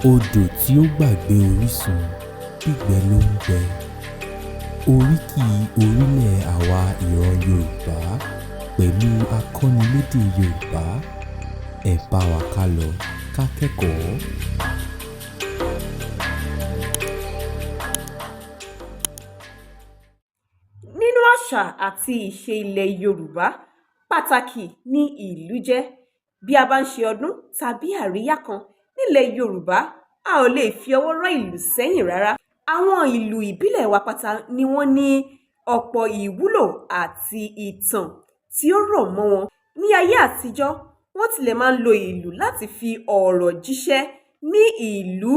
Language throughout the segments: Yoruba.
Odò tí ó gbàgbé orísun gbígbẹ ló ń gbẹ. Oríkì orílẹ̀ àwa ìran Yorùbá pẹ̀lú akọ́nilédè Yorùbá. Ẹ bá wa ká lọ ká kẹ́kọ̀ọ́. Nínú àṣà àti ìṣe ilẹ̀ Yorùbá, pàtàkì ni ìlú jẹ́. Bí a bá ń ṣe ọdún tàbí àríyá kan nílẹ̀ Yorùbá, a ò lè fi ọwọ́ rọ́ ìlú sẹ́yìn rárá. Àwọn ìlú ìbílẹ̀ wa pátá ni wọ́n ní ọ̀pọ̀ ìwúlò àti ìtàn tí ó rọ̀ mọ́ wọn. Ní ayé àtijọ́, wọ́n tilẹ̀ máa ń lo ìlú láti fi ọ̀rọ̀ jíṣẹ́ ní ìlú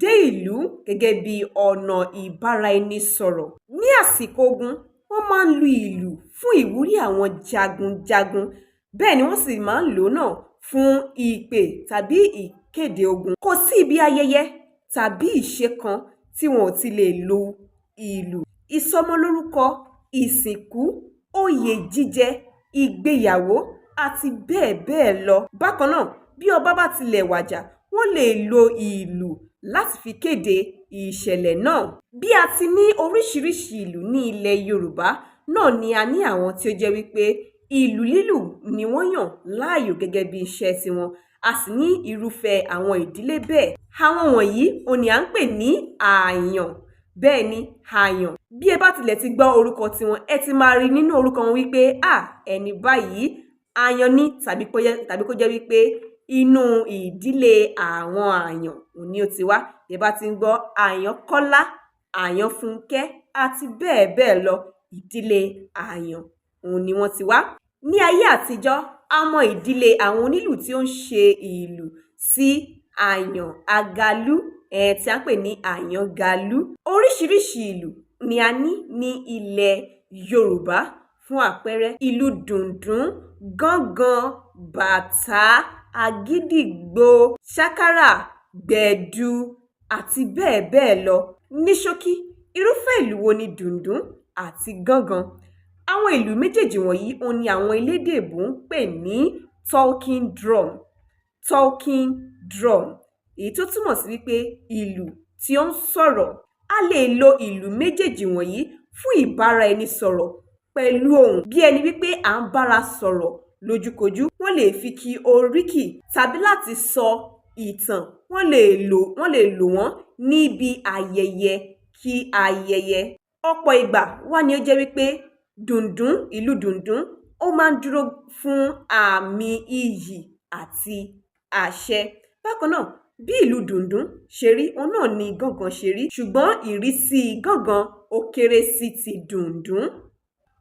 dé ìlú gẹ́gẹ́ bí ọ̀nà ìbáraẹnisọ̀rọ̀. Ní àsìkò ogun, wọ́n máa ń lu ìlú fún ìwúrí àwọn jagunjagun. Bẹ́ẹ̀ ni wọ́n sì máa ń lò ó náà fún ìpè tàbí ìkéde ogun. Kò sí ibi ayẹyẹ tàbí ìṣe kan tí wọn ò ti lè lo ìlú. Ìsọmọlórúkọ, ìsìnkú, oyè jíjẹ, ìgbéyàwó àti bẹ́ẹ̀ bẹ́ẹ̀ lọ. Bákan náà, bí ọba bá tilẹ̀ wàjà, wọ́n lè lo ìlú láti fi kéde ìṣẹ̀lẹ̀ náà. Bí a ti ní oríṣiríṣi ìlú ní ilẹ̀ Yorùbá, náà ni a ní àwọn tí ó jẹ́ wípé ìlú lílù ni wọ́n yàn láàyò gẹ́gẹ́ bí iṣẹ́ tiwọn. A sì ní irúfẹ́ àwọn ìdílé bẹ́ẹ̀. Àwọn wọ̀nyí òní à ń pè ní àyàn. Bẹ́ẹ̀ ni, àyàn. Bí ẹ bá tilẹ̀ ti gbọ́ orúkọ tiwọn, ẹ ti máa rí nínú orúkọ wọn wípé ẹni báyìí àyàn ni, tàbí kó jẹ́ wípé inú ìdílé àwọn àyàn òní ó ti wá. Bí ẹ bá ti ń gbọ́ Àyànkọ́lá, Àyànfúnkẹ́ àti bẹ́ẹ̀ bẹ́ẹ̀ lọ, ìdílé àyàn òun ni wọ́n ti wá. Ní ayé àtijọ́, a mọ ìdílé àwọn onílù tí ó ń ṣe ìlù sí àyàn àgàlú, tí a ń pè ní àyàngalú. Oríṣiríṣi ìlù ni a ní ilẹ̀ Yorùbá. Fún àpẹẹrẹ, ìlù dùndún, gángan, bàtá, àgídìgbo, ṣákárà, gbẹ̀du àti bẹ́ẹ̀ bẹ́ẹ̀ lọ. Ní ṣókí, irúfẹ́ ìlù wo ni dùndún àti gángan? Àwọn ìlù méjèèjì wọ̀nyí òun ni àwọn elédè Èbó ń pè ní talking drum. Talking drum, èyí tó túmọ̀ sí wípé ìlù tí ó ń sọ̀rọ̀. A lè lo ìlù méjèèjì wọ̀nyí fún ìbáraẹnisọ̀rọ̀ pẹ̀lú ohùn, bí ẹni wípé à ń bára sọ̀rọ̀ lójúkojú. Wọ́n lè fi kí oríkì tàbí láti sọ ìtàn. Wọ́n lè lò wọ́n níbi ayẹyẹ kí ayẹyẹ. Ọ̀pọ̀ ìgbà wá ni ó jẹ́ wípé dùndún, ìlù dùndún, ó máa ń dúró fún àmì iyì àti àṣẹ. Bákan náà, bí ìlù dùndún ṣe rí, òun náà ni gángan ṣe rí, ṣùgbọ́n ìrísí gángan ó kéré sí ti dùndún,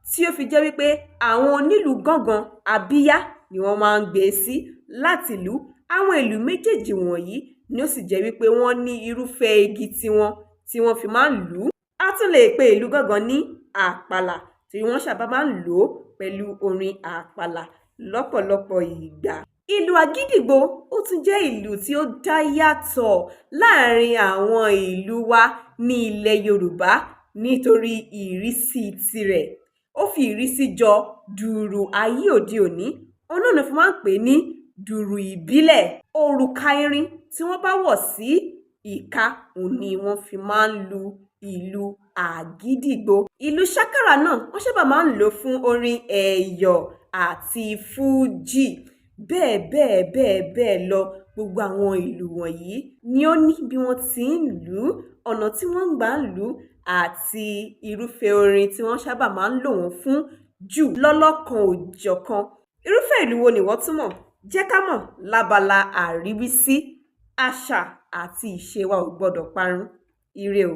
tí ó fi jẹ́ wípé àwọn onílù gángan abíyá ni wọ́n máa ń gbé sí láti lù. Àwọn ìlù méjèèjì wọ̀nyí ni ó sì jẹ́ wípé wọ́n ní irúfẹ́ igi tiwọn tí wọ́n fi máa ń lù ú. A tún lè pe ìlù gángan ní àpàlà, tí wọ́n sábà máa ń lò ó pẹ̀lú orin àpàlà lọ́pọ̀lọpọ̀ ìgbà. Ìlù àgídìgbo ó tún jẹ́ ìlù tí ó dá yàtọ̀ láàrin àwọn ìlù wa ní ilẹ̀ Yorùbá nítorí ìrísí tirẹ̀. Ó fi ìrísí jọ dùrù ayé òde òní. Òun náà ni wọ́n máa ń pè ní dùrù ìbílẹ̀. Òrùka irin tí wọ́n bá wọ̀ sí ìka òun ni wọ́n fi máa ń lu ìlù àgídìgbo. Ìlù ṣákárà náà wọ́n sábà máa ń lò fún orin ẹ̀yọ̀ àti fújì. Bẹ́ẹ̀ bẹ́ẹ̀ bẹ́ẹ̀ bẹ́ẹ̀ lọ. Gbogbo àwọn ìlù wọ̀nyí ni ó ní bí wọ́n ti ń lù ú, ọ̀nà tí wọ́n ń gbà ń lù ú àti irúfẹ́ orin tí wọ́n sábà máa ń lò wọ́n fún jù lọ́lọ́kan òjọ̀kan. Irúfẹ́ ìlù wo ni ìwọ tún mọ̀? Jẹ́ ká mọ̀ lábala àríwísí. Àṣà àti ìṣe wa ò gbọdọ̀ parun. Ire o.